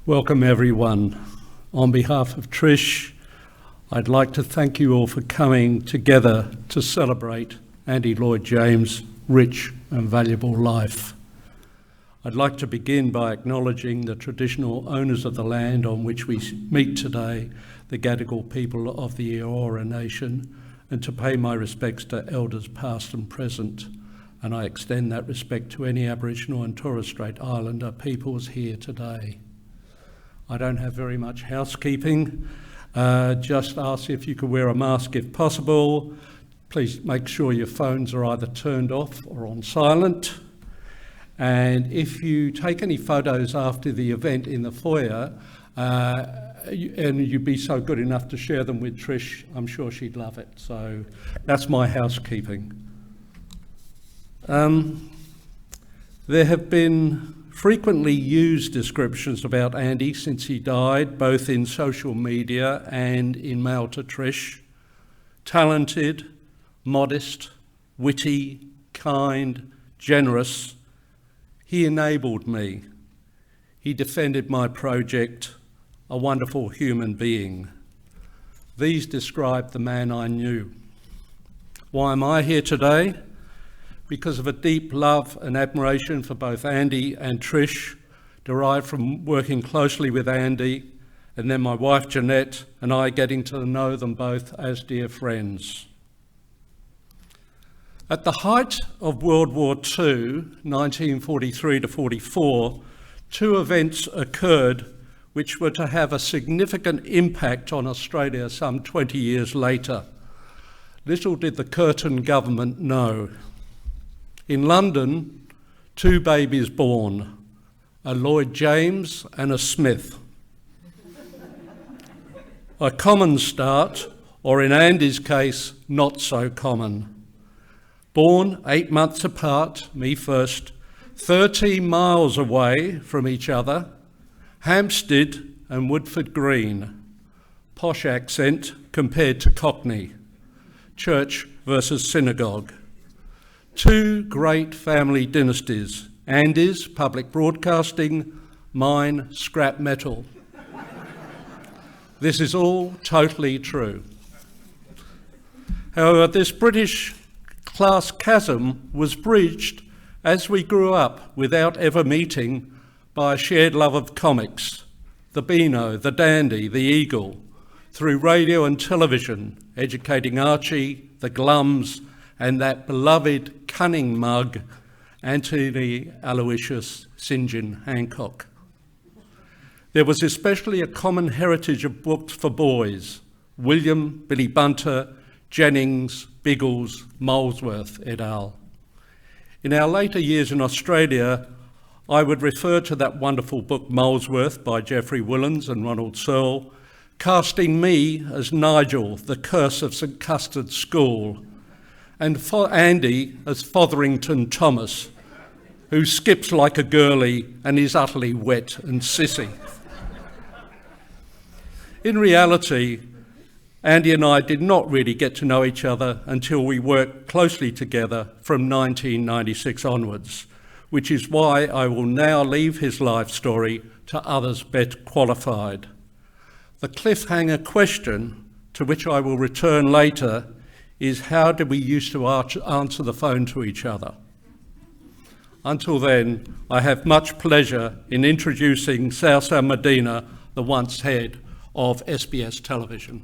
Welcome everyone. On behalf of Trish, I'd like to thank you all for coming together to celebrate Andy Lloyd James' rich and valuable life. I'd like to begin by acknowledging the traditional owners of the land on which we meet today, the Gadigal people of the Eora Nation, and to pay my respects to elders past and present. And I extend that respect to any Aboriginal and Torres Strait Islander peoples here today. I don't have very much housekeeping. Just ask if you could wear a mask if possible. Please make sure your phones are either turned off or on silent. And if you take any photos after the event in the foyer, and you'd be so good enough to share them with Trish, I'm sure she'd love it. So that's my housekeeping. There have been frequently used descriptions about Andy since he died, both in social media and in mail to Trish. Talented, modest, witty, kind, generous. He enabled me. He defended my project, a wonderful human being. These describe the man I knew. Why am I here today? Because of a deep love and admiration for both Andy and Trish, derived from working closely with Andy, and then my wife Jeanette and I getting to know them both as dear friends. At the height of World War II, 1943 to 44, two events occurred which were to have a significant impact on Australia some 20 years later. Little did the Curtin government know. In London, two babies born, a Lloyd James and a Smith. A common start, or in Andy's case, not so common. Born 8 months apart, me first, 13 miles away from each other, Hampstead and Woodford Green. Posh accent compared to Cockney. Church versus synagogue. Two great family dynasties, Andy's public broadcasting, mine scrap metal. This is all totally true. However, this British class chasm was bridged as we grew up without ever meeting by a shared love of comics, the Beano, the Dandy, the Eagle, through radio and television, educating Archie, the Glums, and that beloved cunning mug, Anthony Aloysius St. John Hancock. There was especially a common heritage of books for boys: William, Billy Bunter, Jennings, Biggles, Molesworth et al. In our later years in Australia, I would refer to that wonderful book Molesworth by Geoffrey Willens and Ronald Searle, casting me as Nigel, the curse of St Custard School, and for Andy as Fotherington Thomas, who skips like a girlie and is utterly wet and sissy. In reality, Andy and I did not really get to know each other until we worked closely together from 1996 onwards, which is why I will now leave his life story to others better qualified. The cliffhanger question, to which I will return later, is how did we used to answer the phone to each other? Until then, I have much pleasure in introducing Sausa Medina, the once head of SBS Television.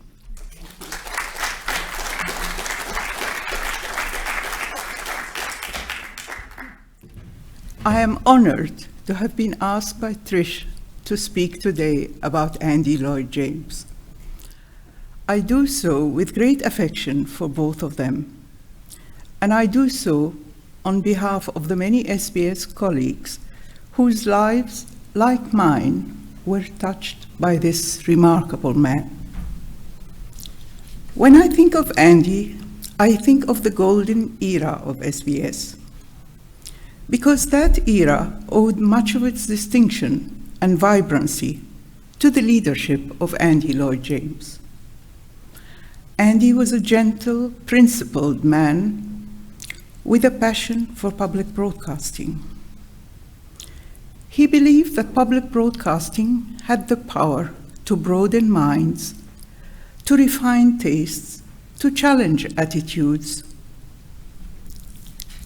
I am honoured to have been asked by Trish to speak today about Andy Lloyd James. I do so with great affection for both of them, and I do so on behalf of the many SBS colleagues whose lives, like mine, were touched by this remarkable man. When I think of Andy, I think of the golden era of SBS, because that era owed much of its distinction and vibrancy to the leadership of Andy Lloyd James. Andy was a gentle, principled man with a passion for public broadcasting. He believed that public broadcasting had the power to broaden minds, to refine tastes, to challenge attitudes,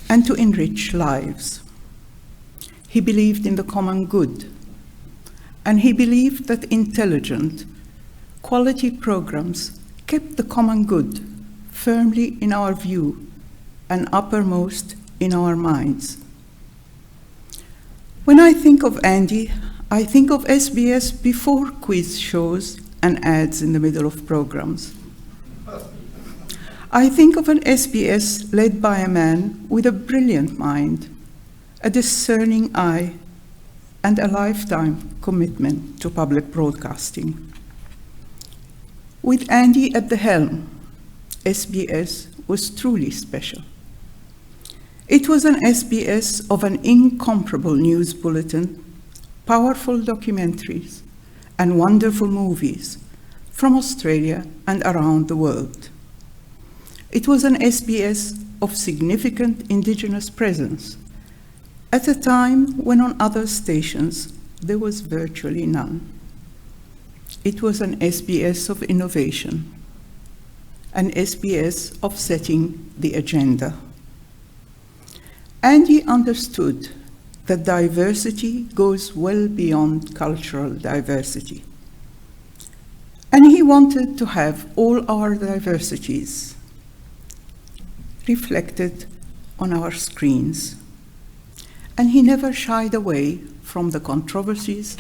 and to enrich lives. He believed in the common good, and he believed that intelligent, quality programs kept the common good firmly in our view and uppermost in our minds. When I think of Andy, I think of SBS before quiz shows and ads in the middle of programs. I think of an SBS led by a man with a brilliant mind, a discerning eye, and a lifetime commitment to public broadcasting. With Andy at the helm, SBS was truly special. It was an SBS of an incomparable news bulletin, powerful documentaries, and wonderful movies from Australia and around the world. It was an SBS of significant Indigenous presence at a time when on other stations there was virtually none. It was an SBS of innovation, an SBS of setting the agenda. Andy understood that diversity goes well beyond cultural diversity. And he wanted to have all our diversities reflected on our screens. And he never shied away from the controversies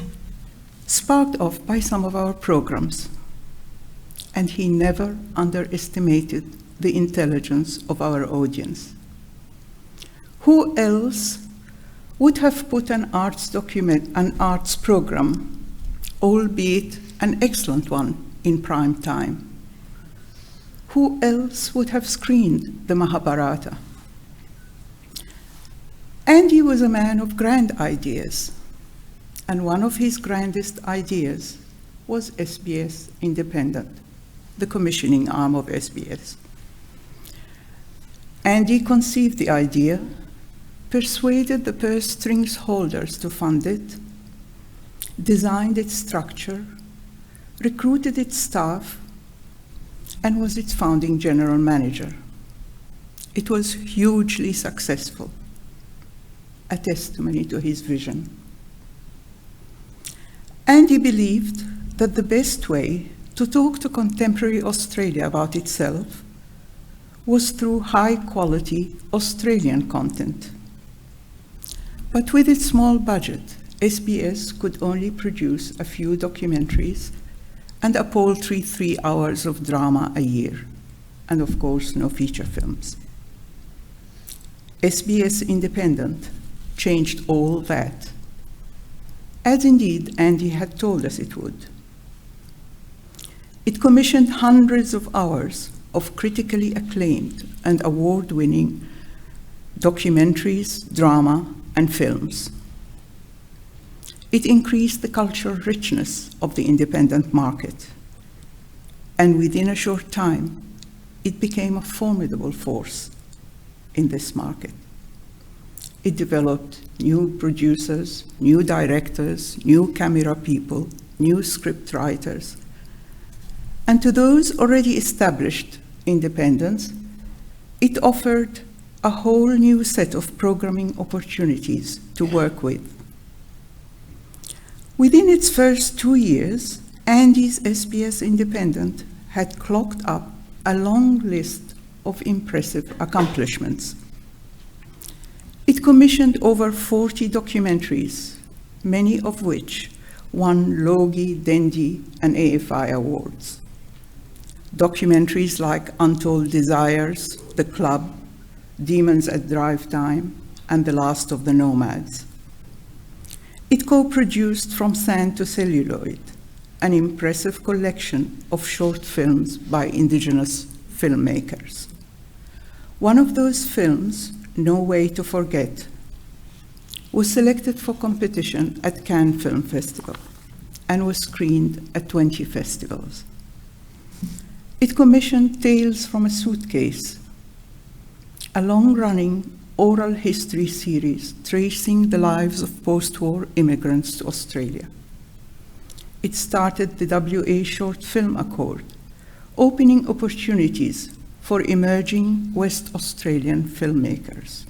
sparked off by some of our programs. And he never underestimated the intelligence of our audience. Who else would have put an arts program, albeit an excellent one, in prime time? Who else would have screened the Mahabharata? Andy was a man of grand ideas, and one of his grandest ideas was SBS Independent, the commissioning arm of SBS. Andy conceived the idea, persuaded the purse strings holders to fund it, designed its structure, recruited its staff, and was its founding general manager. It was hugely successful, a testimony to his vision. And he believed that the best way to talk to contemporary Australia about itself was through high-quality Australian content. But with its small budget, SBS could only produce a few documentaries and a paltry 3 hours of drama a year, and of course, no feature films. SBS Independent changed all that, as indeed Andy had told us it would. It commissioned hundreds of hours of critically acclaimed and award-winning documentaries, drama, and films. It increased the cultural richness of the independent market, and within a short time, it became a formidable force in this market. It developed new producers, new directors, new camera people, new script writers, and to those already established independents, it offered a whole new set of programming opportunities to work with. Within its first 2 years, Andy's SBS Independent had clocked up a long list of impressive accomplishments. It commissioned over 40 documentaries, many of which won Logie, Dendy, and AFI awards. Documentaries like Untold Desires, The Club, Demons at Drive Time, and The Last of the Nomads. It co-produced From Sand to Celluloid, an impressive collection of short films by indigenous filmmakers. One of those films, No Way to Forget, was selected for competition at Cannes Film Festival and was screened at 20 festivals. It commissioned Tales from a Suitcase, a long-running oral history series tracing the lives of post-war immigrants to Australia. It started the WA Short Film Accord, opening opportunities for emerging West Australian filmmakers.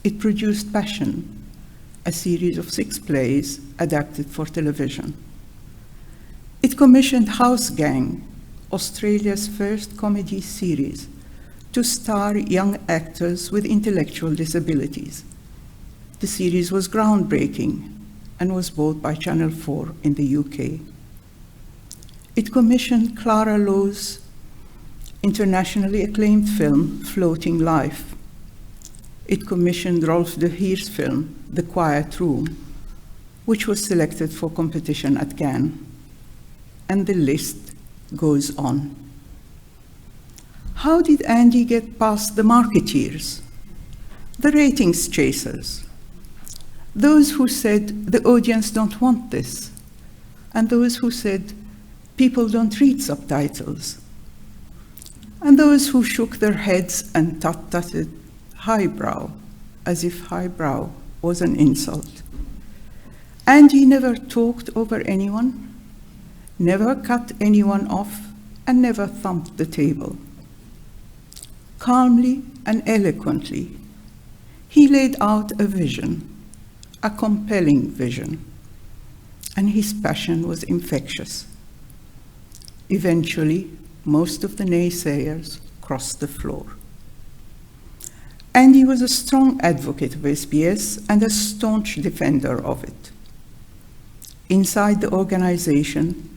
It produced Passion, a series of 6 plays adapted for television. It commissioned House Gang, Australia's first comedy series, to star young actors with intellectual disabilities. The series was groundbreaking and was bought by Channel 4 in the UK. It commissioned Clara Lowe's internationally acclaimed film, Floating Life. It commissioned Rolf de Heer's film, The Quiet Room, which was selected for competition at Cannes. And the list goes on. How did Andy get past the marketeers, the ratings chasers, those who said the audience don't want this, and those who said people don't read subtitles, and those who shook their heads and tut-tutted highbrow, as if highbrow was an insult? Andy never talked over anyone, never cut anyone off, and never thumped the table. Calmly and eloquently, he laid out a vision, a compelling vision, and his passion was infectious. Eventually, most of the naysayers crossed the floor. Andy was a strong advocate of SBS and a staunch defender of it. Inside the organization,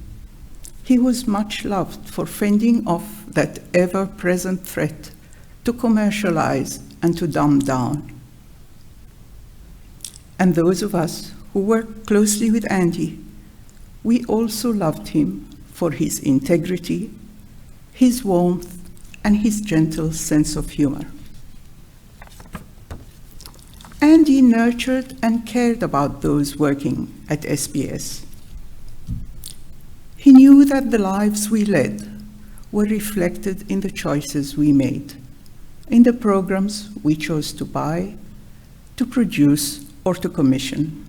he was much loved for fending off that ever-present threat to commercialize and to dumb down. And those of us who worked closely with Andy, we also loved him for his integrity, his warmth, and his gentle sense of humor. Andy nurtured and cared about those working at SBS. He knew that the lives we led were reflected in the choices we made, in the programs we chose to buy, to produce, or to commission.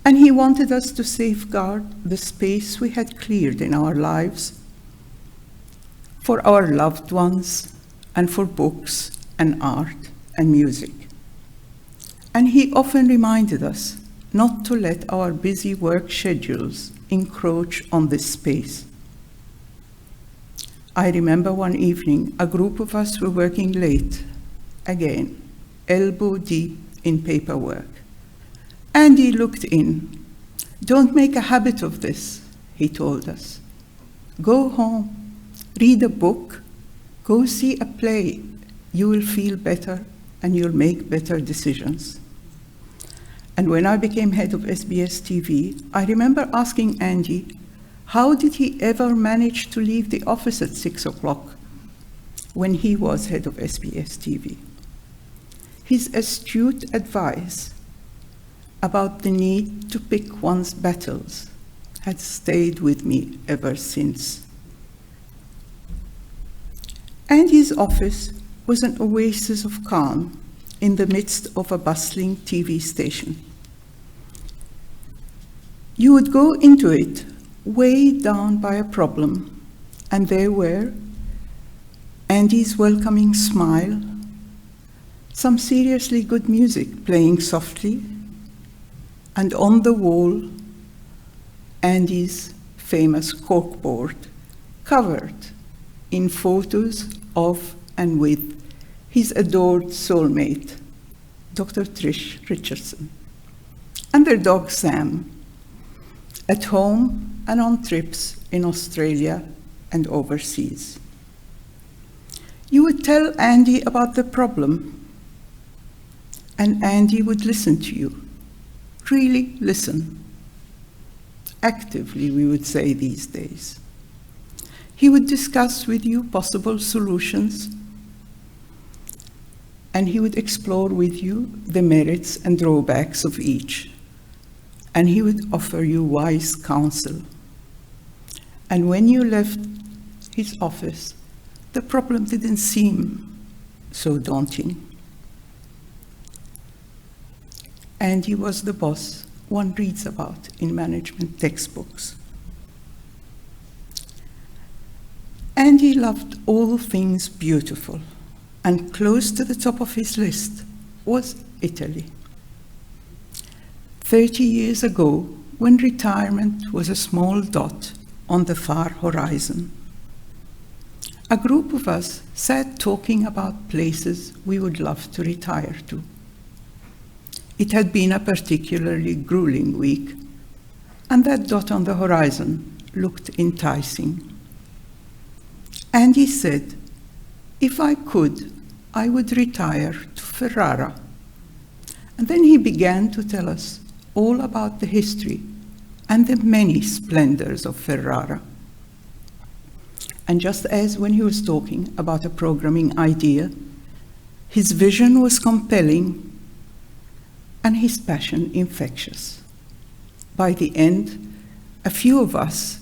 And he wanted us to safeguard the space we had cleared in our lives for our loved ones and for books and art and music. And he often reminded us not to let our busy work schedules encroach on this space. I remember one evening, a group of us were working late, again, elbow deep in paperwork. Andy looked in. "Don't make a habit of this," he told us. "Go home, read a book, go see a play. You will feel better and you'll make better decisions." And when I became head of SBS TV, I remember asking Andy, how did he ever manage to leave the office at 6 o'clock when he was head of SBS TV? His astute advice about the need to pick one's battles had stayed with me ever since. Andy's office was an oasis of calm in the midst of a bustling TV station. You would go into it weighed down by a problem, and there were Andy's welcoming smile, some seriously good music playing softly, and on the wall, Andy's famous corkboard, covered in photos of and with his adored soulmate, Dr. Trish Richardson, and their dog Sam, at home and on trips in Australia and overseas. You would tell Andy about the problem, and Andy would listen to you, really listen. Actively, we would say these days. He would discuss with you possible solutions, and he would explore with you the merits and drawbacks of each, and he would offer you wise counsel. And when you left his office, the problem didn't seem so daunting. Andy was the boss one reads about in management textbooks. Andy loved all things beautiful, and close to the top of his list was Italy. 30 years ago, when retirement was a small dot on the far horizon, a group of us sat talking about places we would love to retire to. It had been a particularly grueling week, and that dot on the horizon looked enticing. Andy said, "If I could, I would retire to Ferrara." And then he began to tell us all about the history and the many splendors of Ferrara. And just as when he was talking about a programming idea, his vision was compelling and his passion infectious. By the end, a few of us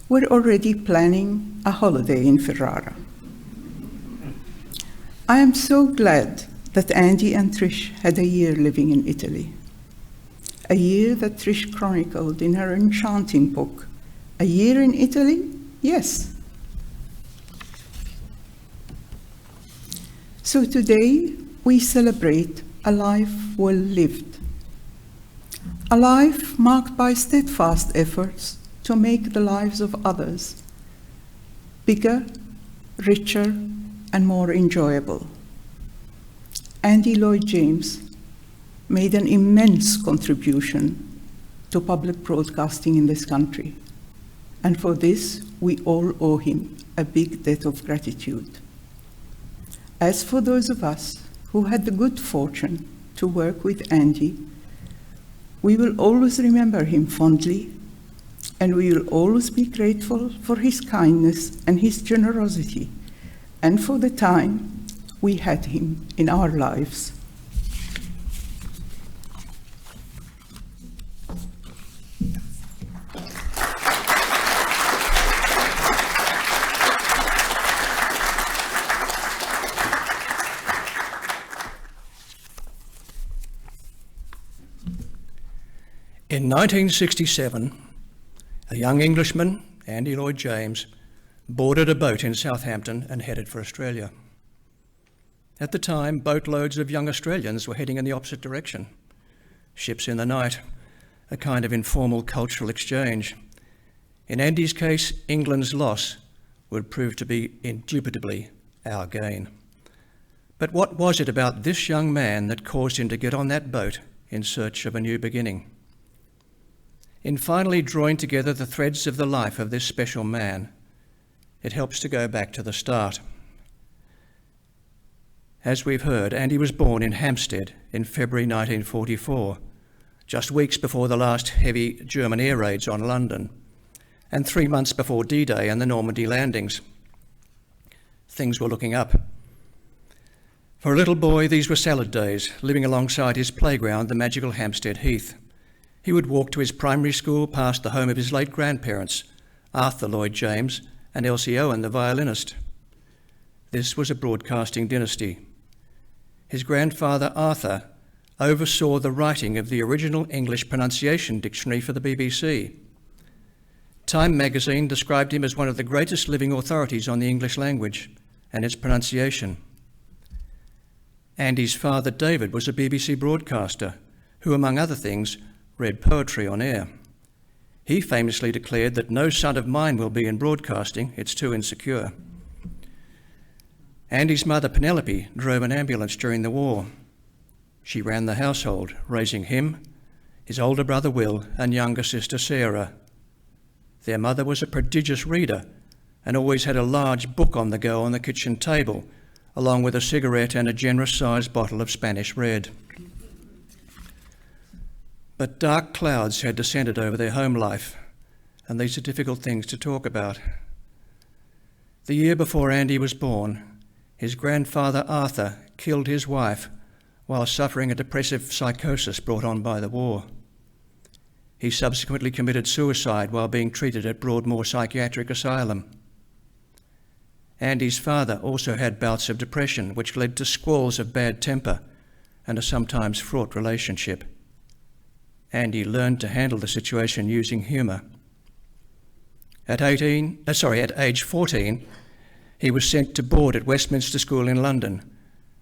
were already planning a holiday in Ferrara. I am so glad that Andy and Trish had a year living in Italy. A year that Trish chronicled in her enchanting book. A year in Italy? Yes. So today we celebrate a life well lived. A life marked by steadfast efforts to make the lives of others bigger, richer, and more enjoyable. Andy Lloyd James made an immense contribution to public broadcasting in this country, and for this we all owe him a big debt of gratitude. As for those of us who had the good fortune to work with Andy, we will always remember him fondly, and we will always be grateful for his kindness and his generosity, and for the time we had him in our lives. In 1967, a young Englishman, Andy Lloyd James, boarded a boat in Southampton and headed for Australia. At the time, boatloads of young Australians were heading in the opposite direction. Ships in the night, a kind of informal cultural exchange. In Andy's case, England's loss would prove to be indubitably our gain. But what was it about this young man that caused him to get on that boat in search of a new beginning? In finally drawing together the threads of the life of this special man, it helps to go back to the start. As we've heard, Andy was born in Hampstead in February 1944, just weeks before the last heavy German air raids on London, and 3 months before D-Day and the Normandy landings. Things were looking up. For a little boy, these were salad days, living alongside his playground, the magical Hampstead Heath. He would walk to his primary school past the home of his late grandparents, Arthur Lloyd James and Elsie Owen, the violinist. This was a broadcasting dynasty. His grandfather, Arthur, oversaw the writing of the original English pronunciation dictionary for the BBC. Time magazine described him as one of the greatest living authorities on the English language and its pronunciation. Andy's father, David, was a BBC broadcaster who, among other things, read poetry on air. He famously declared that no son of mine will be in broadcasting, it's too insecure. Andy's mother, Penelope, drove an ambulance during the war. She ran the household, raising him, his older brother Will, and younger sister Sarah. Their mother was a prodigious reader and always had a large book on the go on the kitchen table, along with a cigarette and a generous-sized bottle of Spanish Red. But dark clouds had descended over their home life, and these are difficult things to talk about. The year before Andy was born, his grandfather Arthur killed his wife while suffering a depressive psychosis brought on by the war. He subsequently committed suicide while being treated at Broadmoor Psychiatric Asylum. Andy's father also had bouts of depression, which led to squalls of bad temper and a sometimes fraught relationship. Andy learned to handle the situation using humour. At age 14, he was sent to board at Westminster School in London,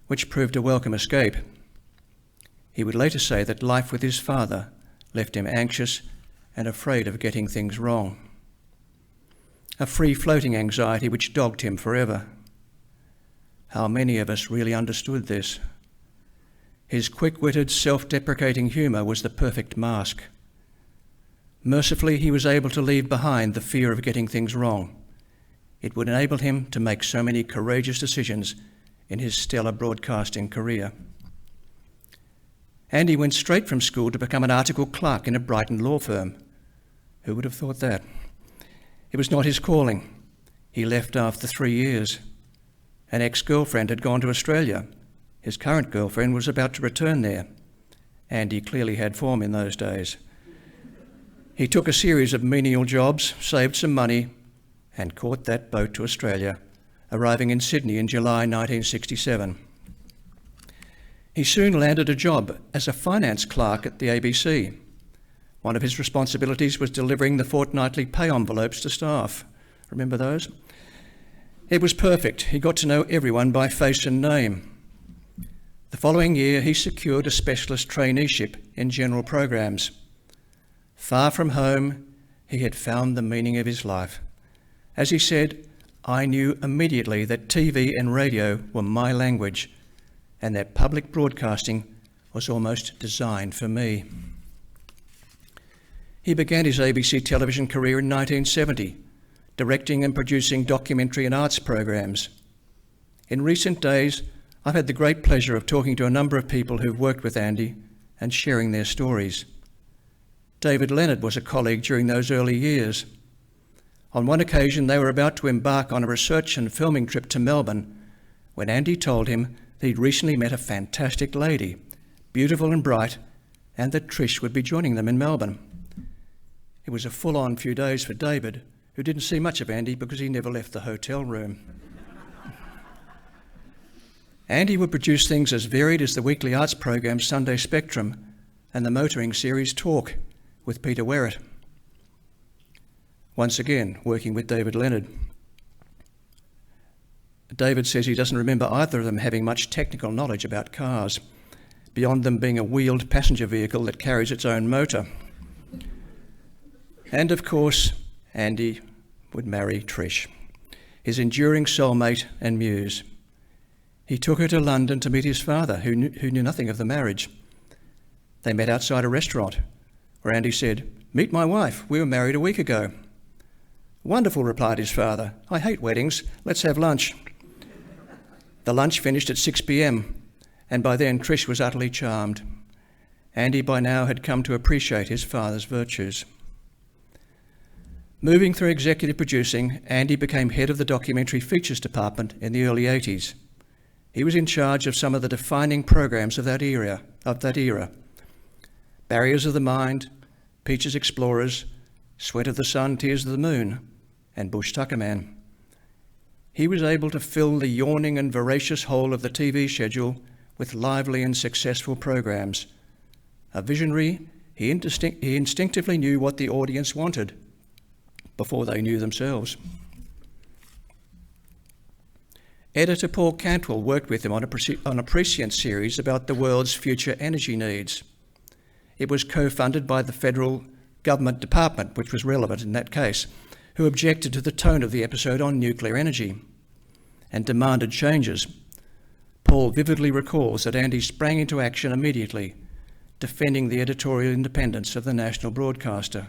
which proved a welcome escape. He would later say that life with his father left him anxious and afraid of getting things wrong. A free-floating anxiety which dogged him forever. How many of us really understood this? His quick-witted, self-deprecating humour was the perfect mask. Mercifully, he was able to leave behind the fear of getting things wrong. It would enable him to make so many courageous decisions in his stellar broadcasting career. Andy went straight from school to become an article clerk in a Brighton law firm. Who would have thought that? It was not his calling. He left after 3 years. An ex-girlfriend had gone to Australia. His current girlfriend was about to return there. Andy clearly had form in those days. He took a series of menial jobs, saved some money, and caught that boat to Australia, arriving in Sydney in July 1967. He soon landed a job as a finance clerk at the ABC. One of his responsibilities was delivering the fortnightly pay envelopes to staff. Remember those? It was perfect. He got to know everyone by face and name. The following year, he secured a specialist traineeship in general programs. Far from home, he had found the meaning of his life. As he said, I knew immediately that TV and radio were my language, and that public broadcasting was almost designed for me. He began his ABC television career in 1970, directing and producing documentary and arts programs. In recent days, I've had the great pleasure of talking to a number of people who've worked with Andy and sharing their stories. David Leonard was a colleague during those early years. On one occasion, they were about to embark on a research and filming trip to Melbourne when Andy told him that he'd recently met a fantastic lady, beautiful and bright, and that Trish would be joining them in Melbourne. It was a full-on few days for David, who didn't see much of Andy because he never left the hotel room. Andy would produce things as varied as the weekly arts program Sunday Spectrum and the motoring series Talk with Peter Werrett. Once again, working with David Leonard. David says he doesn't remember either of them having much technical knowledge about cars, beyond them being a wheeled passenger vehicle that carries its own motor. And of course, Andy would marry Trish, his enduring soulmate and muse. He took her to London to meet his father, who knew nothing of the marriage. They met outside a restaurant, where Andy said, "Meet my wife, we were married a week ago." "Wonderful," replied his father. "I hate weddings, let's have lunch." The lunch finished at 6 p.m, and by then Trish was utterly charmed. Andy by now had come to appreciate his father's virtues. Moving through executive producing, Andy became head of the documentary features department in the early 80s. He was in charge of some of the defining programs of that era. Barriers of the Mind, Peaches Explorers, Sweat of the Sun, Tears of the Moon, and Bush Tucker Man. He was able to fill the yawning and voracious hole of the TV schedule with lively and successful programs. A visionary, he instinctively knew what the audience wanted before they knew themselves. Editor Paul Cantwell worked with him on a prescient series about the world's future energy needs. It was co-funded by the federal government department, which was relevant in that case, who objected to the tone of the episode on nuclear energy and demanded changes. Paul vividly recalls that Andy sprang into action immediately, defending the editorial independence of the national broadcaster.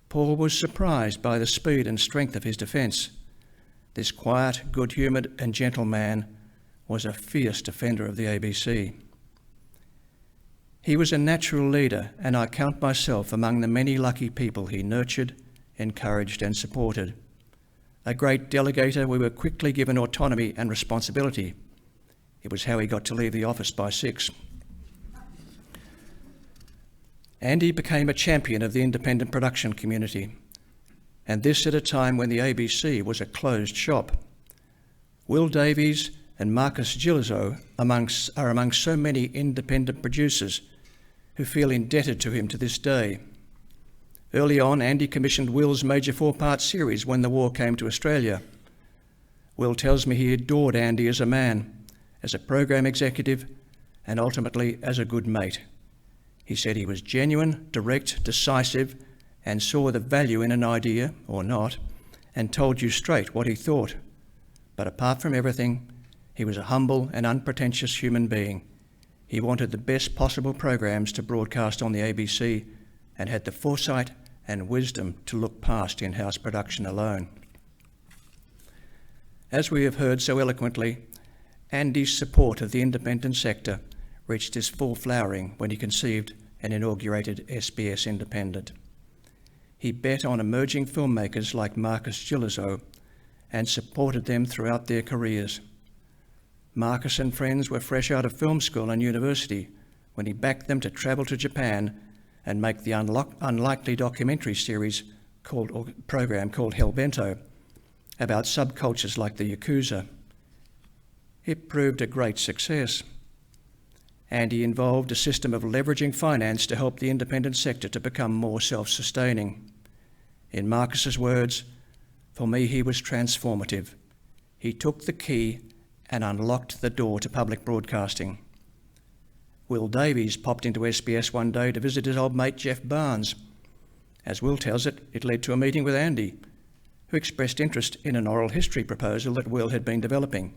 Paul was surprised by the speed and strength of his defence. This quiet, good-humoured and gentle man was a fierce defender of the ABC. He was a natural leader, and I count myself among the many lucky people he nurtured, encouraged and supported. A great delegator, we were quickly given autonomy and responsibility. It was how he got to leave the office by 6. Andy became a champion of the independent production community, and this at a time when the ABC was a closed shop. Will Davies and Marcus Gillizo are among so many independent producers who feel indebted to him to this day. Early on, Andy commissioned Will's major 4-part series when the war came to Australia. Will tells me he adored Andy as a man, as a program executive, and ultimately as a good mate. He said he was genuine, direct, decisive, and saw the value in an idea, or not, and told you straight what he thought. But apart from everything, he was a humble and unpretentious human being. He wanted the best possible programs to broadcast on the ABC and had the foresight and wisdom to look past in-house production alone. As we have heard so eloquently, Andy's support of the independent sector reached its full flowering when he conceived and inaugurated SBS Independent. He bet on emerging filmmakers like Marcus Gillizo and supported them throughout their careers. Marcus and friends were fresh out of film school and university when he backed them to travel to Japan and make the unlikely documentary series program called Hellbento about subcultures like the Yakuza. It proved a great success. Andy involved a system of leveraging finance to help the independent sector to become more self-sustaining. In Marcus's words, "For me, he was transformative. He took the key and unlocked the door to public broadcasting." Will Davies popped into SBS one day to visit his old mate Jeff Barnes. As Will tells it, it led to a meeting with Andy, who expressed interest in an oral history proposal that Will had been developing.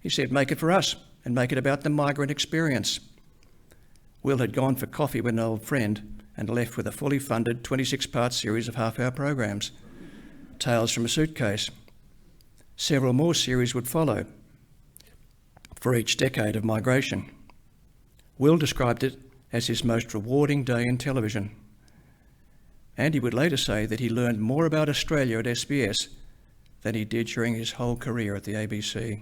He said, "Make it for us, and make it about the migrant experience." Will had gone for coffee with an old friend and left with a fully funded 26-part series of half-hour programs, Tales from a Suitcase. Several more series would follow for each decade of migration. Will described it as his most rewarding day in television. Andy would later say that he learned more about Australia at SBS than he did during his whole career at the ABC.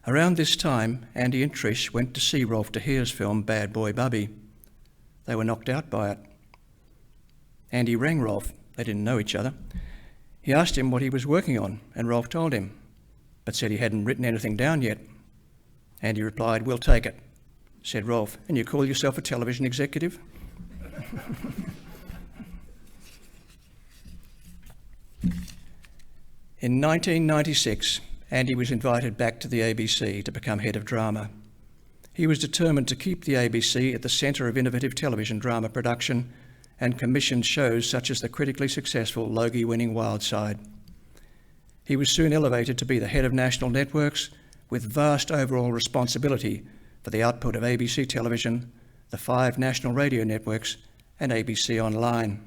Around this time, Andy and Trish went to see Rolf de Heer's film Bad Boy Bubby. They were knocked out by it. Andy rang Rolf. They didn't know each other. He asked him what he was working on, and Rolf told him, but said he hadn't written anything down yet. Andy replied, "We'll take it." Said Rolf, "And you call yourself a television executive?" In 1996, Andy was invited back to the ABC to become head of drama. He was determined to keep the ABC at the centre of innovative television drama production and commissioned shows such as the critically successful Logie-winning Wild Side. He was soon elevated to be the head of national networks, with vast overall responsibility for the output of ABC television, the 5 national radio networks, and ABC Online.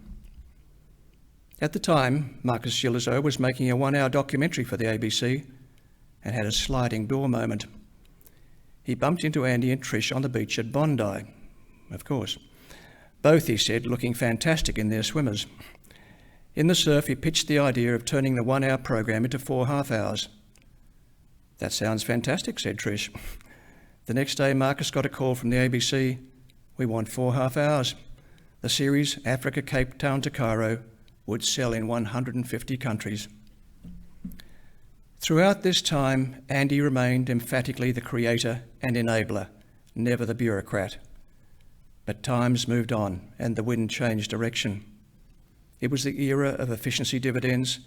At the time, Marcus Gillizo was making a 1-hour documentary for the ABC and had a sliding door moment. He bumped into Andy and Trish on the beach at Bondi, of course. Both, he said, looking fantastic in their swimmers. In the surf, he pitched the idea of turning the 1-hour program into 4 half-hours. "That sounds fantastic," said Trish. The next day, Marcus got a call from the ABC. "We want 4 half-hours." The series, Africa, Cape Town to Cairo, would sell in 150 countries. Throughout this time, Andy remained emphatically the creator and enabler, never the bureaucrat. But times moved on and the wind changed direction. It was the era of efficiency dividends,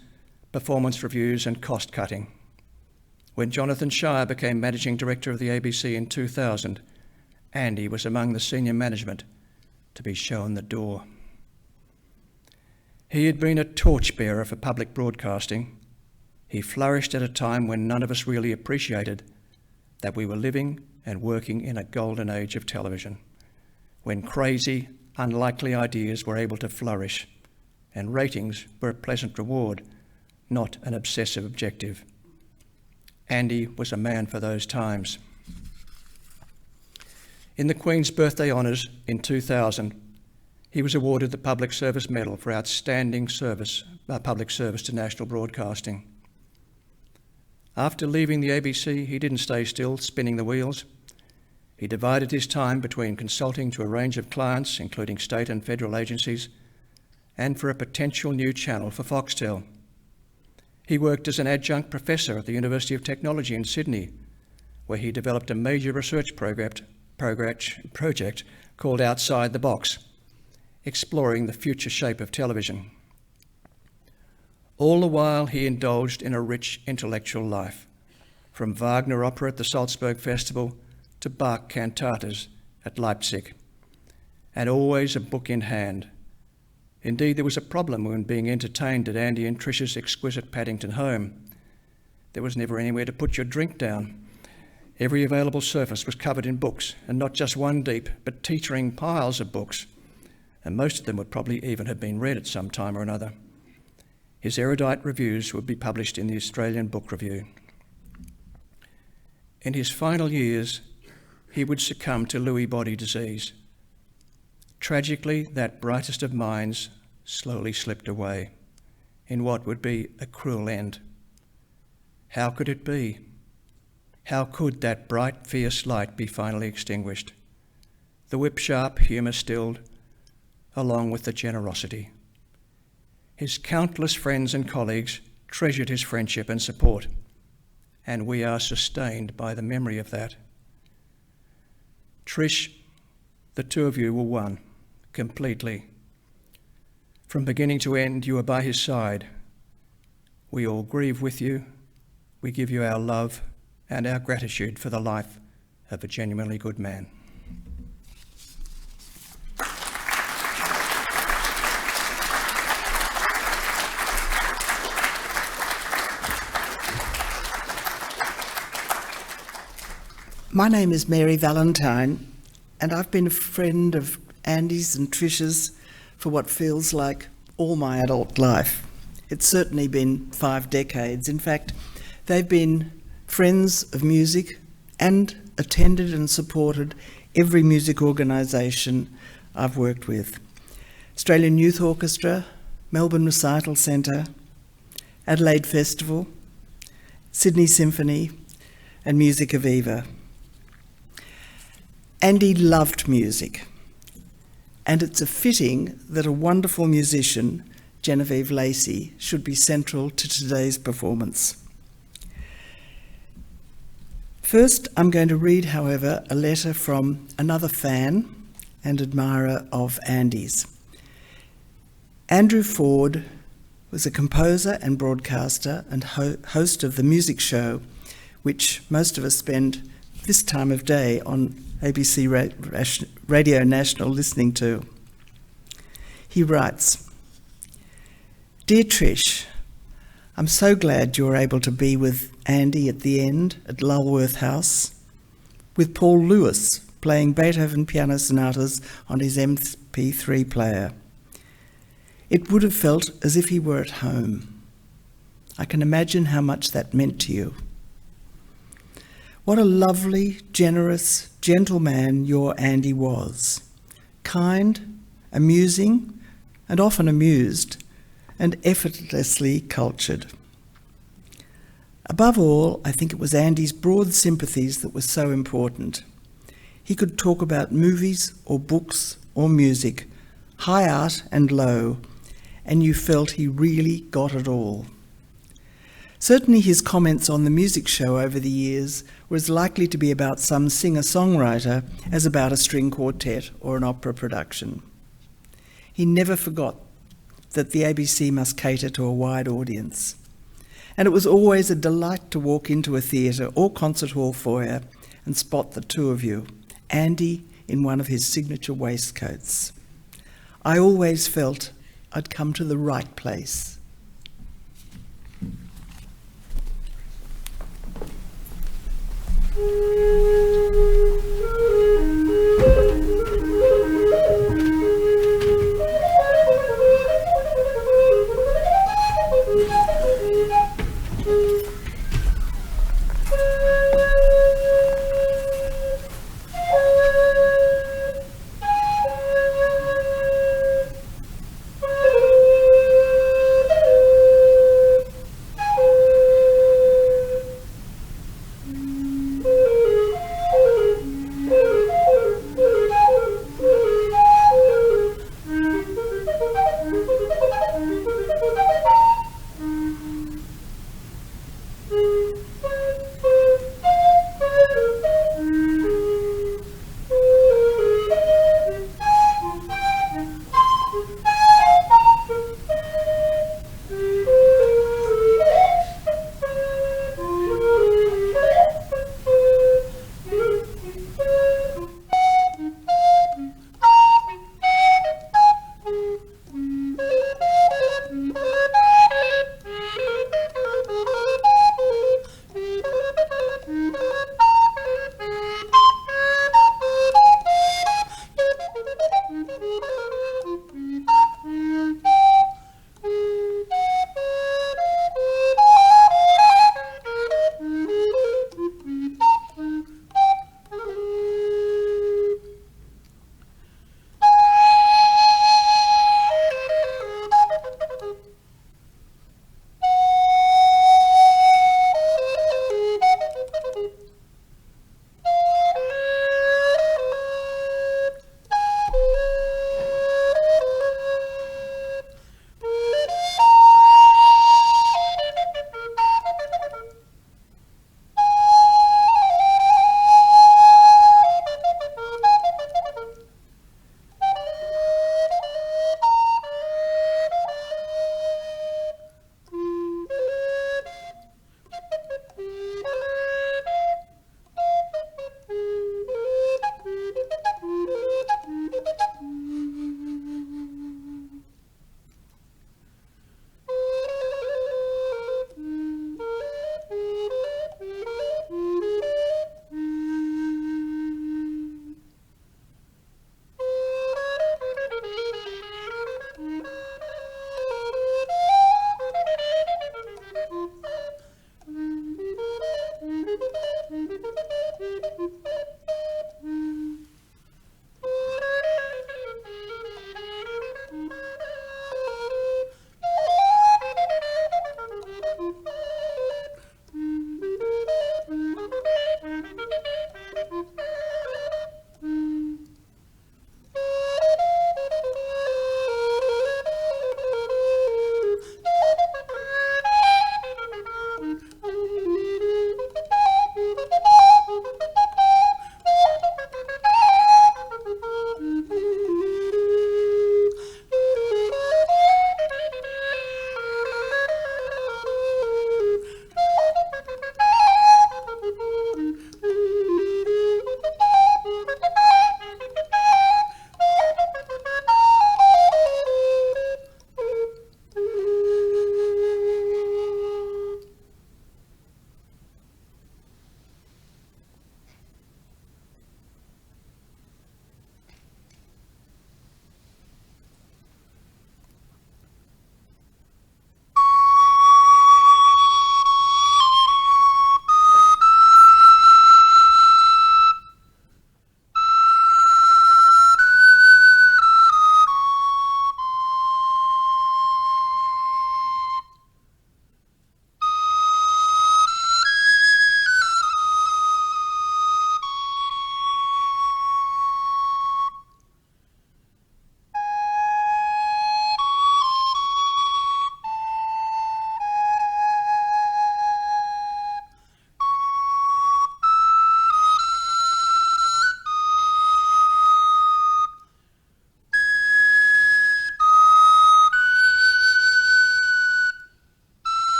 performance reviews and cost cutting. When Jonathan Shire became managing director of the ABC in 2000, Andy was among the senior management to be shown the door. He had been a torchbearer for public broadcasting. He flourished at a time when none of us really appreciated that we were living and working in a golden age of television, when crazy, unlikely ideas were able to flourish, and ratings were a pleasant reward, not an obsessive objective. Andy was a man for those times. In the Queen's Birthday Honours in 2000, he was awarded the Public Service Medal for outstanding public service to national broadcasting. After leaving the ABC, he didn't stay still, spinning the wheels. He divided his time between consulting to a range of clients, including state and federal agencies, and for a potential new channel for Foxtel. He worked as an adjunct professor at the University of Technology in Sydney, where he developed a major research project called Outside the Box, exploring the future shape of television. All the while, he indulged in a rich intellectual life, from Wagner opera at the Salzburg Festival to Bach cantatas at Leipzig, and always a book in hand. Indeed, there was a problem when being entertained at Andy and Trish's exquisite Paddington home. There was never anywhere to put your drink down. Every available surface was covered in books, and not just one deep, but teetering piles of books, and most of them would probably even have been read at some time or another. His erudite reviews would be published in the Australian Book Review. In his final years, he would succumb to Lewy body disease. Tragically, that brightest of minds slowly slipped away in what would be a cruel end. How could it be? How could that bright, fierce light be finally extinguished? The whip-sharp humour stilled, along with the generosity. His countless friends and colleagues treasured his friendship and support, and we are sustained by the memory of that. Trish, the two of you were one, completely. From beginning to end, you were by his side. We all grieve with you. We give you our love and our gratitude for the life of a genuinely good man. My name is Mary Valentine, and I've been a friend of Andy's and Trish's for what feels like all my adult life. It's certainly been 5 decades. In fact, they've been friends of music and attended and supported every music organisation I've worked with. Australian Youth Orchestra, Melbourne Recital Centre, Adelaide Festival, Sydney Symphony, and Musica Viva. Andy loved music, and it's a fitting that a wonderful musician, Genevieve Lacey, should be central to today's performance. First, I'm going to read, however, a letter from another fan and admirer of Andy's. Andrew Ford was a composer and broadcaster and host of The Music Show, which most of us spend this time of day on ABC Radio National listening to. He writes, "Dear Trish, I'm so glad you were able to be with Andy at the end at Lulworth House, with Paul Lewis playing Beethoven piano sonatas on his MP3 player. It would have felt as if he were at home. I can imagine how much that meant to you. What a lovely, generous, gentle man your Andy was. Kind, amusing, and often amused, and effortlessly cultured. Above all, I think it was Andy's broad sympathies that were so important. He could talk about movies or books or music, high art and low, and you felt he really got it all. Certainly his comments on the music show over the years were as likely to be about some singer-songwriter as about a string quartet or an opera production. He never forgot that the ABC must cater to a wide audience. And it was always a delight to walk into a theatre or concert hall foyer and spot the two of you, Andy in one of his signature waistcoats. I always felt I'd come to the right place."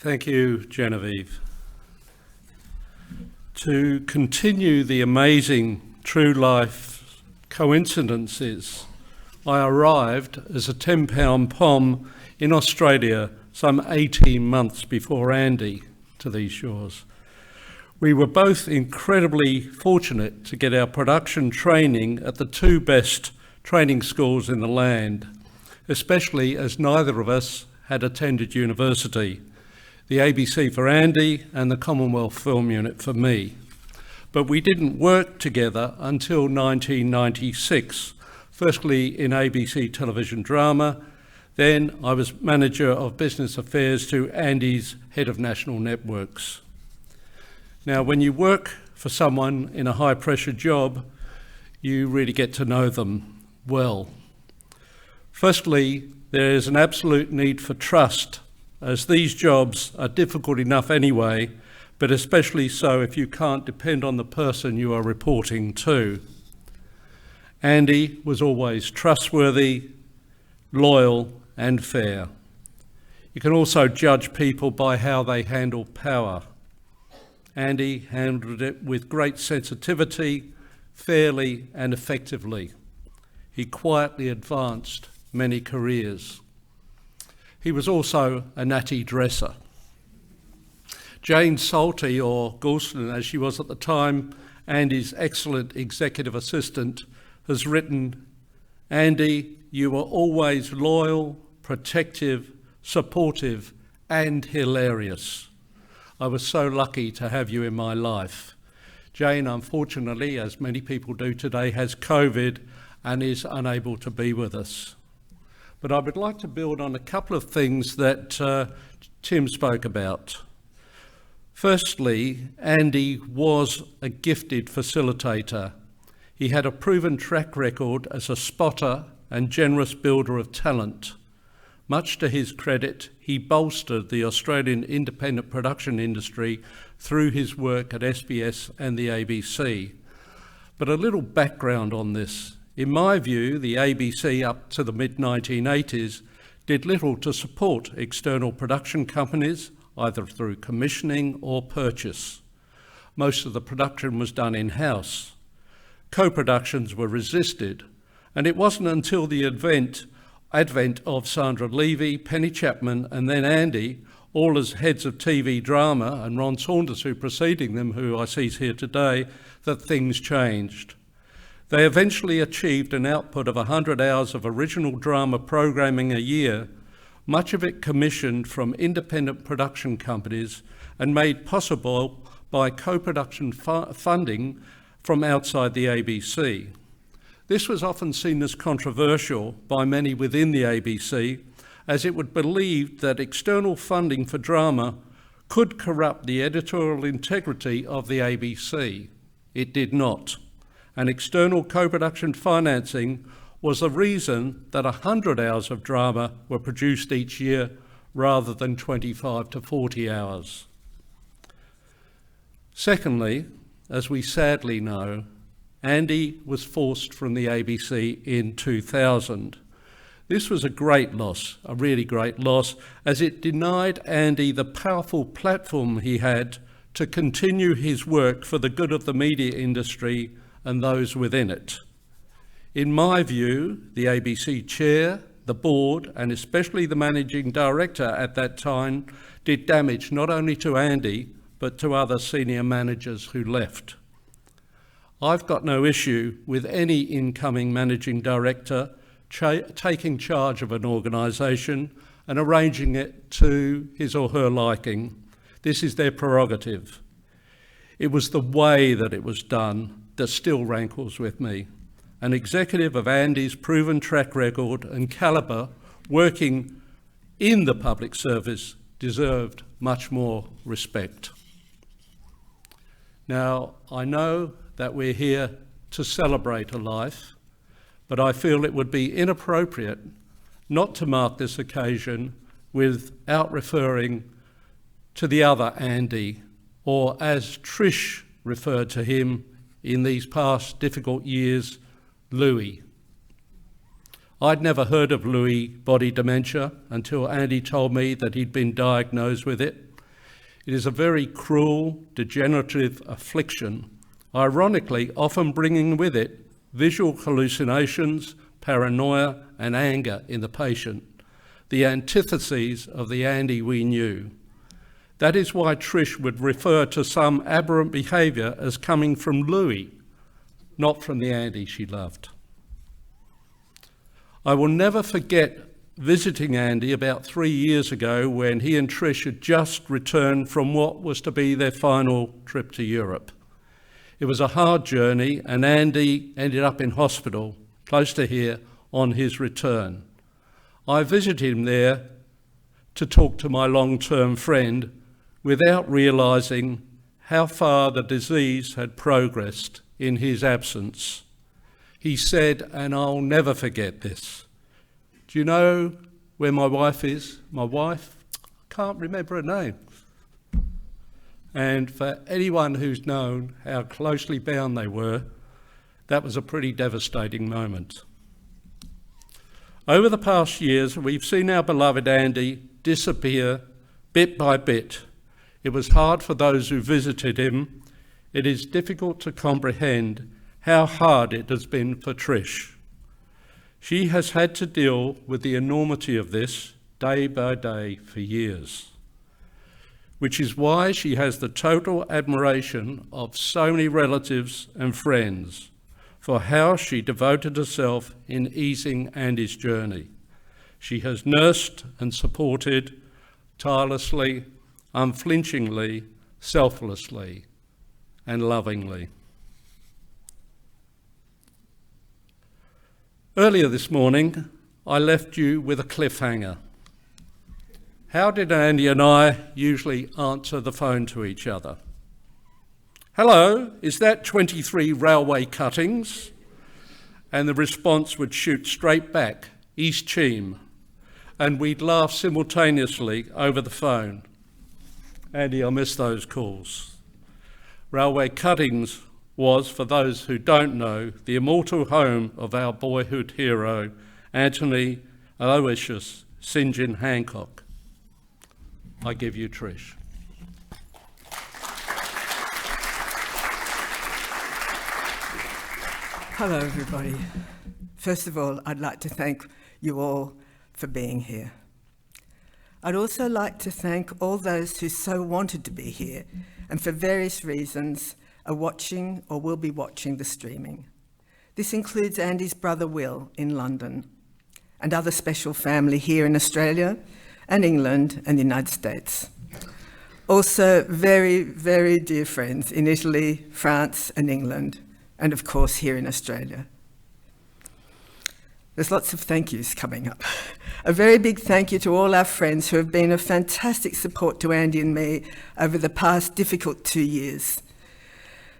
Thank you, Genevieve. To continue the amazing true life coincidences, I arrived as a £10 POM in Australia some 18 months before Andy to these shores. We were both incredibly fortunate to get our production training at the two best training schools in the land, especially as neither of us had attended university, the ABC for Andy and the Commonwealth Film Unit for me. But we didn't work together until 1996, firstly in ABC television drama, then I was manager of business affairs to Andy's head of national networks. Now, when you work for someone in a high-pressure job, you really get to know them well. Firstly, there is an absolute need for trust, as these jobs are difficult enough anyway, but especially so if you can't depend on the person you are reporting to. Andy was always trustworthy, loyal, and fair. You can also judge people by how they handle power. Andy handled it with great sensitivity, fairly and effectively. He quietly advanced many careers. He was also a natty dresser. Jane Salty, or Goulston as she was at the time, Andy's excellent executive assistant, has written, "Andy, you were always loyal, protective, supportive and hilarious. I was so lucky to have you in my life." Jane, unfortunately, as many people do today, has COVID and is unable to be with us. But I would like to build on a couple of things that Tim spoke about. Firstly, Andy was a gifted facilitator. He had a proven track record as a spotter and generous builder of talent. Much to his credit, he bolstered the Australian independent production industry through his work at SBS and the ABC. But a little background on this. In my view, the ABC up to the mid-1980s did little to support external production companies, either through commissioning or purchase. Most of the production was done in-house. Co-productions were resisted, and it wasn't until the advent of Sandra Levy, Penny Chapman, and then Andy, all as heads of TV drama, and Ron Saunders, who preceding them, who I see here today, that things changed. They eventually achieved an output of 100 hours of original drama programming a year, much of it commissioned from independent production companies and made possible by co-production funding from outside the ABC. This was often seen as controversial by many within the ABC, as it was believed that external funding for drama could corrupt the editorial integrity of the ABC. It did not. And external co-production financing was the reason that 100 hours of drama were produced each year rather than 25 to 40 hours. Secondly, as we sadly know, Andy was forced from the ABC in 2000. This was a great loss, a really great loss, as it denied Andy the powerful platform he had to continue his work for the good of the media industry and those within it. In my view, the ABC chair, the board, and especially the managing director at that time did damage not only to Andy, but to other senior managers who left. I've got no issue with any incoming managing director taking charge of an organisation and arranging it to his or her liking. This is their prerogative. It was the way that it was done that still rankles with me. An executive of Andy's proven track record and calibre working in the public service deserved much more respect. Now, I know that we're here to celebrate a life, but I feel it would be inappropriate not to mark this occasion without referring to the other Andy, or as Trish referred to him in these past difficult years, Louis. I'd never heard of Louis' body dementia until Andy told me that he'd been diagnosed with it. It is a very cruel, degenerative affliction, ironically often bringing with it visual hallucinations, paranoia and anger in the patient, the antitheses of the Andy we knew. That is why Trish would refer to some aberrant behaviour as coming from Louis, not from the Andy she loved. I will never forget visiting Andy about 3 years ago when he and Trish had just returned from what was to be their final trip to Europe. It was a hard journey and Andy ended up in hospital, close to here, on his return. I visited him there to talk to my long-term friend without realising how far the disease had progressed in his absence. He said, and I'll never forget this, "Do you know where my wife is?" My wife? I can't remember her name. And for anyone who's known how closely bound they were, that was a pretty devastating moment. Over the past years, we've seen our beloved Andy disappear bit by bit. It was hard for those who visited him. It is difficult to comprehend how hard it has been for Trish. She has had to deal with the enormity of this day by day for years, which is why she has the total admiration of so many relatives and friends for how she devoted herself in easing Andy's journey. She has nursed and supported tirelessly, unflinchingly, selflessly, and lovingly. Earlier this morning, I left you with a cliffhanger. How did Andy and I usually answer the phone to each other? "Hello, is that 23 railway cuttings?" And the response would shoot straight back, "East Cheam," and we'd laugh simultaneously over the phone. Andy, I miss those calls. Railway cuttings was, for those who don't know, the immortal home of our boyhood hero, Anthony Aloysius St. John Hancock. I give you Trish. Hello, everybody. First of all, I'd like to thank you all for being here. I'd also like to thank all those who so wanted to be here and for various reasons are watching or will be watching the streaming. This includes Andy's brother Will in London and other special family here in Australia and England and the United States. Also very, very dear friends in Italy, France and England, and of course here in Australia. There's lots of thank yous coming up. A very big thank you to all our friends who have been a fantastic support to Andy and me over the past difficult 2 years.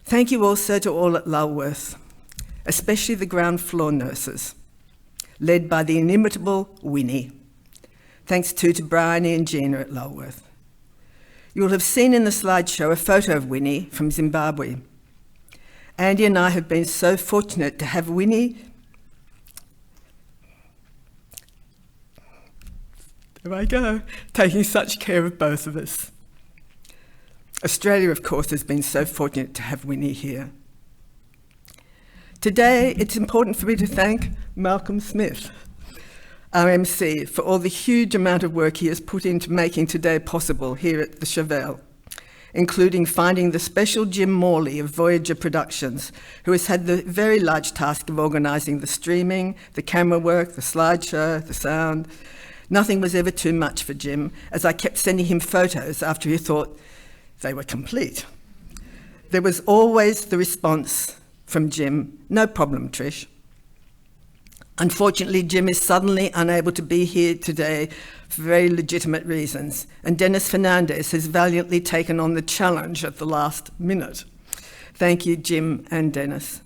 Thank you also to all at Lulworth, especially the ground floor nurses, led by the inimitable Winnie. Thanks too to Bryony and Gina at Lulworth. You'll have seen in the slideshow a photo of Winnie from Zimbabwe. Andy and I have been so fortunate to have Winnie. There I go, taking such care of both of us. Australia, of course, has been so fortunate to have Winnie here. Today, it's important for me to thank Malcolm Smith, our MC, for all the huge amount of work he has put into making today possible here at the Chauvel, including finding the special Jim Morley of Voyager Productions, who has had the very large task of organising the streaming, the camera work, the slideshow, the sound. Nothing was ever too much for Jim, as I kept sending him photos after he thought they were complete. There was always the response from Jim, "No problem, Trish." Unfortunately, Jim is suddenly unable to be here today for very legitimate reasons, and Dennis Fernandez has valiantly taken on the challenge at the last minute. Thank you, Jim and Dennis.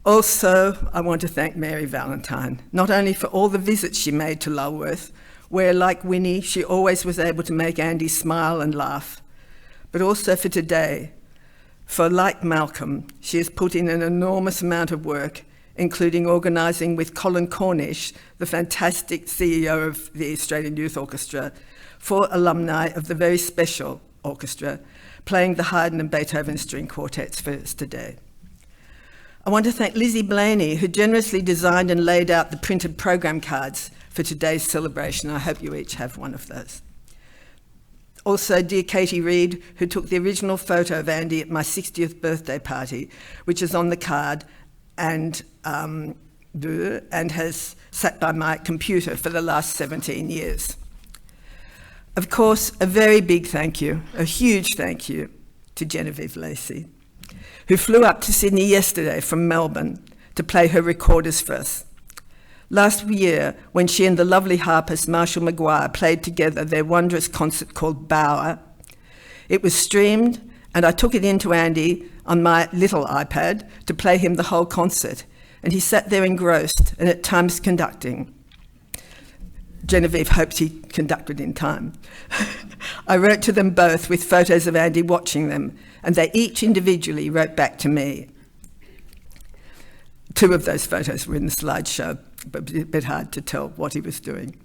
Also, I want to thank Mary Valentine, not only for all the visits she made to Lulworth, where, like Winnie, she always was able to make Andy smile and laugh, but also for today, for, like Malcolm, she has put in an enormous amount of work including organising with Colin Cornish, the fantastic CEO of the Australian Youth Orchestra, 4 alumni of the very special orchestra, playing the Haydn and Beethoven string quartets for us today. I want to thank Lizzie Blaney, who generously designed and laid out the printed program cards for today's celebration. I hope you each have one of those. Also, dear Katie Reid, who took the original photo of Andy at my 60th birthday party, which is on the card and has sat by my computer for the last 17 years. Of course, a very big thank you, a huge thank you to Genevieve Lacey, who flew up to Sydney yesterday from Melbourne to play her recorders for us. Last year, when she and the lovely harpist Marshall Maguire played together their wondrous concert called Bauer, it was streamed and I took it into Andy on my little iPad to play him the whole concert, and he sat there engrossed and at times conducting. Genevieve hopes he conducted in time. I wrote to them both with photos of Andy watching them, and they each individually wrote back to me. 2 of those photos were in the slideshow, but a bit hard to tell what he was doing.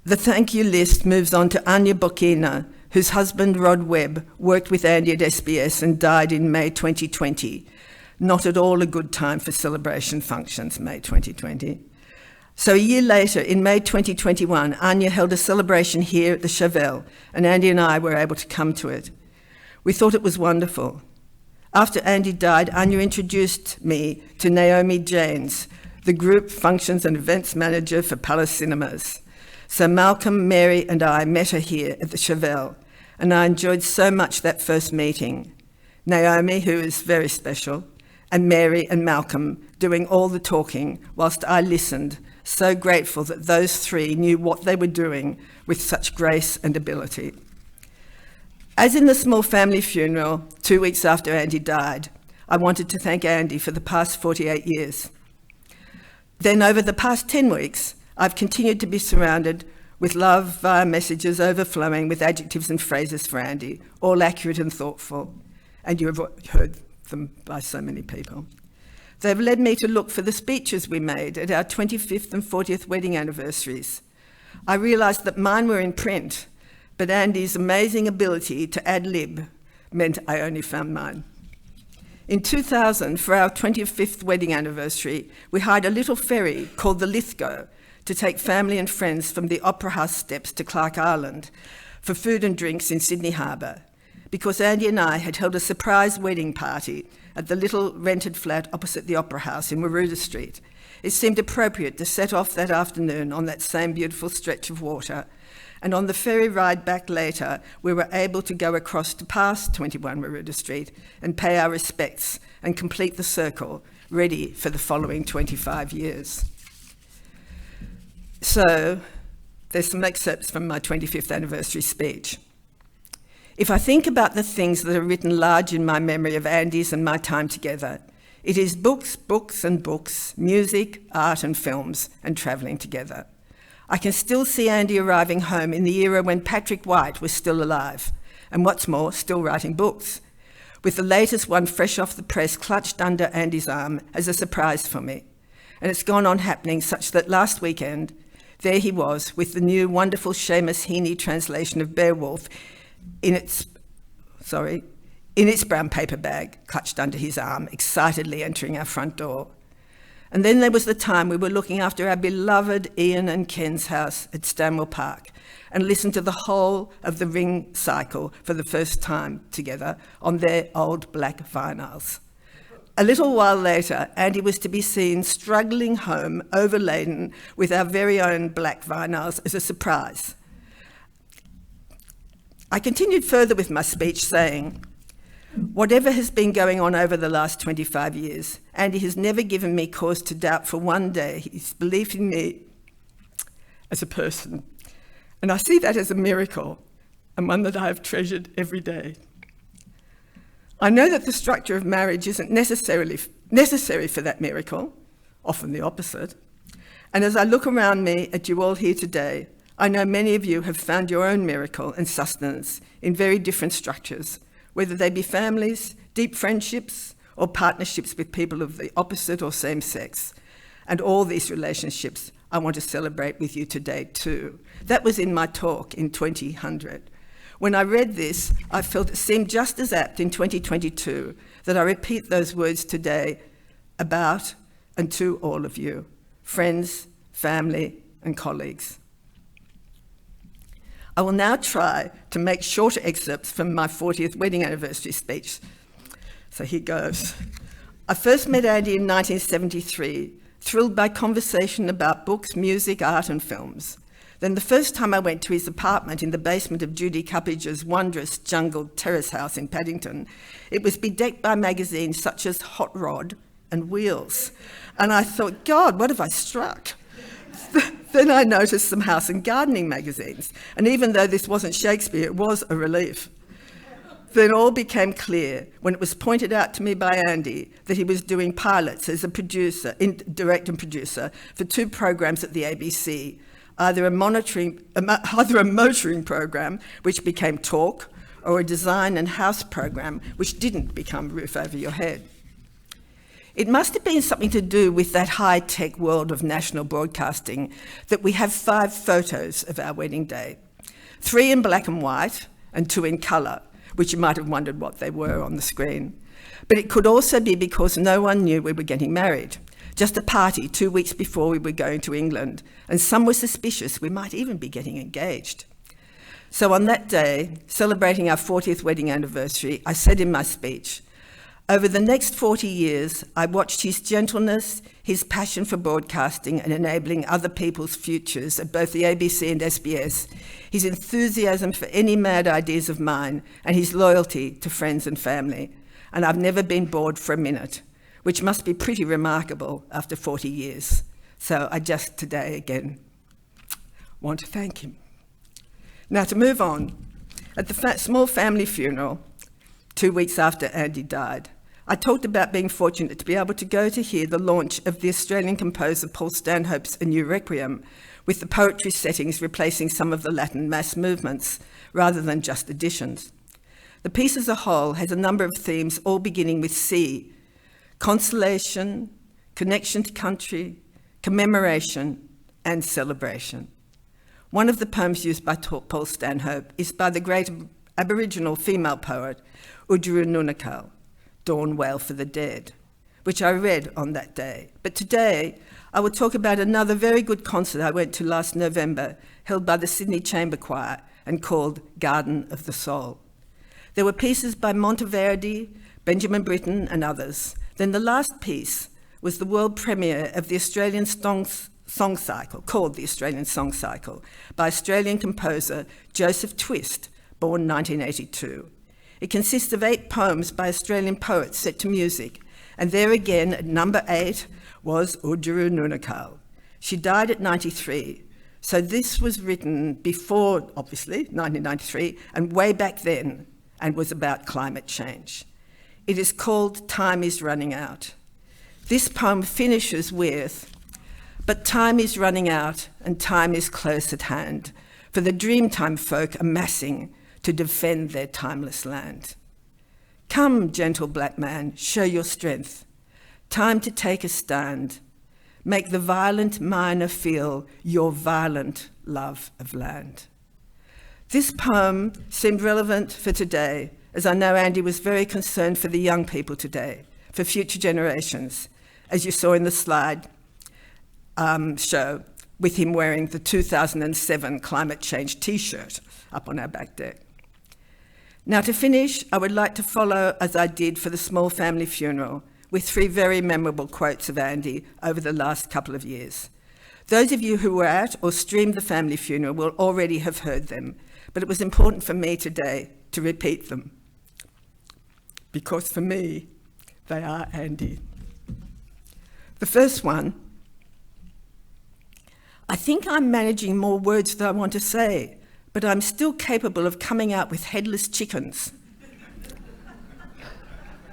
The thank you list moves on to Anya Bokina, whose husband Rod Webb worked with Andy at SBS and died in May 2020. Not at all a good time for celebration functions, May 2020. So a year later, in May 2021, Anya held a celebration here at the Chauvel, and Andy and I were able to come to it. We thought it was wonderful. After Andy died, Anya introduced me to Naomi James, the group functions and events manager for Palace Cinemas. So Malcolm, Mary and I met her here at the Chauvel, and I enjoyed so much that first meeting. Naomi, who is very special, and Mary and Malcolm doing all the talking whilst I listened, so grateful that those 3 knew what they were doing with such grace and ability. As in the small family funeral 2 weeks after Andy died, I wanted to thank Andy for the past 48 years. Then over the past 10 weeks, I've continued to be surrounded with love via messages overflowing with adjectives and phrases for Andy, all accurate and thoughtful, and you have heard them by so many people. They've led me to look for the speeches we made at our 25th and 40th wedding anniversaries. I realised that mine were in print, but Andy's amazing ability to ad-lib meant I only found mine. In 2000, for our 25th wedding anniversary, we hired a little ferry called the Lithgow to take family and friends from the Opera House steps to Clark Island for food and drinks in Sydney Harbour, because Andy and I had held a surprise wedding party at the little rented flat opposite the Opera House in Waruda Street. It seemed appropriate to set off that afternoon on that same beautiful stretch of water, and on the ferry ride back later, we were able to go across to past 21 Waruda Street and pay our respects and complete the circle, ready for the following 25 years. So, there's some excerpts from my 25th anniversary speech. If I think about the things that are written large in my memory of Andy's and my time together, it is books, books and books, music, art and films, and travelling together. I can still see Andy arriving home in the era when Patrick White was still alive, and what's more, still writing books, with the latest one fresh off the press clutched under Andy's arm as a surprise for me. And it's gone on happening such that last weekend, there he was with the new wonderful Seamus Heaney translation of Beowulf in its brown paper bag, clutched under his arm, excitedly entering our front door. And then there was the time we were looking after our beloved Ian and Ken's house at Stanwell Park and listened to the whole of the Ring cycle for the first time together on their old black vinyls. A little while later, Andy was to be seen struggling home, overladen with our very own black vinyls as a surprise. I continued further with my speech saying, whatever has been going on over the last 25 years, Andy has never given me cause to doubt for one day his belief in me as a person. And I see that as a miracle, and one that I have treasured every day. I know that the structure of marriage isn't necessary for that miracle, often the opposite. And as I look around me at you all here today, I know many of you have found your own miracle and sustenance in very different structures, whether they be families, deep friendships, or partnerships with people of the opposite or same sex. And all these relationships I want to celebrate with you today too. That was in my talk in 2000. When I read this, I felt it seemed just as apt in 2022 that I repeat those words today about and to all of you, friends, family, and colleagues. I will now try to make shorter excerpts from my 40th wedding anniversary speech. So here goes. I first met Andy in 1973, thrilled by conversation about books, music, art, and films. Then the first time I went to his apartment in the basement of Judy Cuppidge's wondrous jungled terrace house in Paddington, it was bedecked by magazines such as Hot Rod and Wheels. And I thought, God, what have I struck? Then I noticed some house and gardening magazines. And even though this wasn't Shakespeare, it was a relief. Then all became clear when it was pointed out to me by Andy that he was doing pilots as a producer, director and producer, for 2 programs at the ABC, either a motoring program, which became Talk, or a design and house program, which didn't become Roof Over Your Head. It must have been something to do with that high-tech world of national broadcasting that we have 5 photos of our wedding day, 3 in black and white and 2 in colour, which you might have wondered what they were on the screen. But it could also be because no one knew we were getting married, just a party 2 weeks before we were going to England, and some were suspicious we might even be getting engaged. So on that day, celebrating our 40th wedding anniversary, I said in my speech, over the next 40 years, I watched his gentleness, his passion for broadcasting and enabling other people's futures at both the ABC and SBS, his enthusiasm for any mad ideas of mine, and his loyalty to friends and family. And I've never been bored for a minute, which must be pretty remarkable after 40 years. So I just today again want to thank him. Now to move on, at the small family funeral, 2 weeks after Andy died, I talked about being fortunate to be able to go to hear the launch of the Australian composer Paul Stanhope's A New Requiem, with the poetry settings replacing some of the Latin mass movements, rather than just additions. The piece as a whole has a number of themes, all beginning with C: consolation, connection to country, commemoration, and celebration. One of the poems used by Paul Stanhope is by the great Aboriginal female poet Udjuru Nunakal, Dawn Wail for the Dead, which I read on that day. But today, I will talk about another very good concert I went to last November, held by the Sydney Chamber Choir and called Garden of the Soul. There were pieces by Monteverdi, Benjamin Britten, and others. Then the last piece was the world premiere of the Australian Song Cycle, called the Australian Song Cycle, by Australian composer Joseph Twist, born 1982. It consists of 8 poems by Australian poets set to music, and there again, at number 8, was Udjuru Nunakal. She died at 93, so this was written before, obviously, 1993, and way back then, and was about climate change. It is called Time is Running Out. This poem finishes with, but time is running out, and time is close at hand, for the Dreamtime folk amassing to defend their timeless land. Come, gentle black man, show your strength. Time to take a stand. Make the violent miner feel your violent love of land. This poem seemed relevant for today, as I know Andy was very concerned for the young people today, for future generations, as you saw in the slide show, with him wearing the 2007 climate change t-shirt up on our back deck. Now to finish, I would like to follow, as I did for the small family funeral, with 3 very memorable quotes of Andy over the last couple of years. Those of you who were at or streamed the family funeral will already have heard them, but it was important for me today to repeat them, because for me, they are Andy. The first one, I think I'm managing more words than I want to say, but I'm still capable of coming out with headless chickens.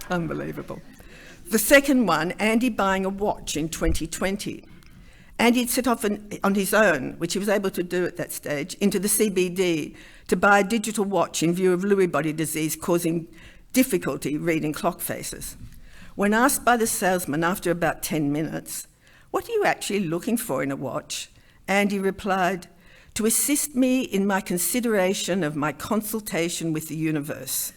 Unbelievable. The second one, Andy buying a watch in 2020. Andy had set off on his own, which he was able to do at that stage, into the CBD to buy a digital watch in view of Lewy body disease causing difficulty reading clock faces. When asked by the salesman after about 10 minutes, "What are you actually looking for in a watch?" Andy replied, "To assist me in my consideration of my consultation with the universe."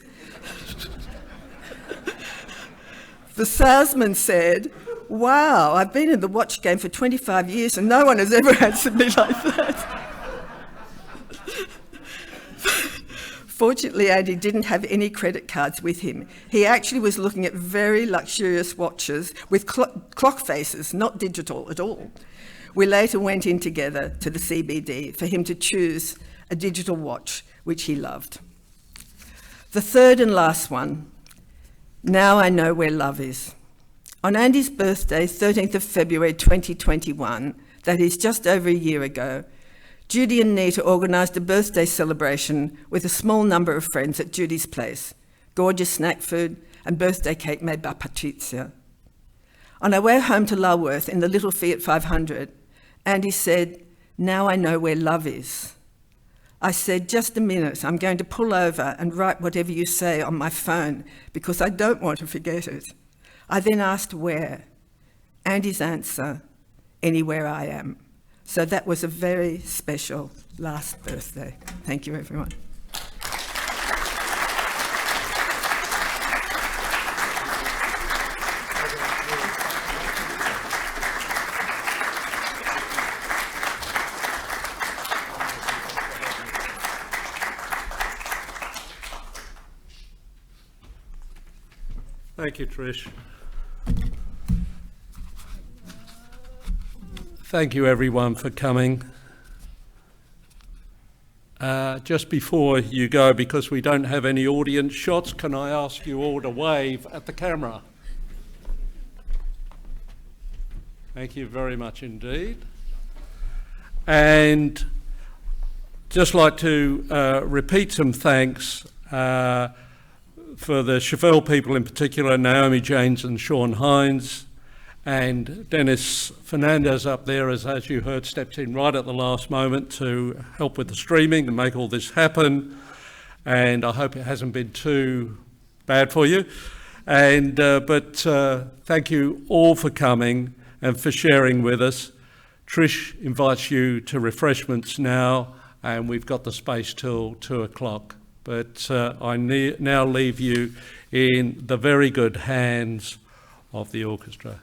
The salesman said, "Wow, I've been in the watch game for 25 years and no one has ever answered me like that." Fortunately, Andy didn't have any credit cards with him. He actually was looking at very luxurious watches with clock faces, not digital at all. We later went in together to the CBD for him to choose a digital watch, which he loved. The third and last one, "Now I know where love is." On Andy's birthday, 13th of February 2021, that is just over a year ago, Judy and Nita organised a birthday celebration with a small number of friends at Judy's place, gorgeous snack food and birthday cake made by Patrizia. On our way home to Lulworth in the little Fiat 500, Andy said, "Now I know where love is." I said, "Just a minute, I'm going to pull over and write whatever you say on my phone because I don't want to forget it." I then asked where. Andy's answer, "Anywhere I am." So that was a very special last birthday. Thank you, everyone. Thank you, Trish. Thank you, everyone, for coming. Just before you go, because we don't have any audience shots, can I ask you all to wave at the camera? Thank you very much indeed. And just like to repeat some thanks for the Chauvel people in particular, Naomi James and Sean Hines, and Dennis Fernandez up there, as you heard, stepped in right at the last moment to help with the streaming and make all this happen. And I hope it hasn't been too bad for you. And but thank you all for coming and for sharing with us. Trish invites you to refreshments now, and we've got the space till 2 o'clock. But I now leave you in the very good hands of the orchestra.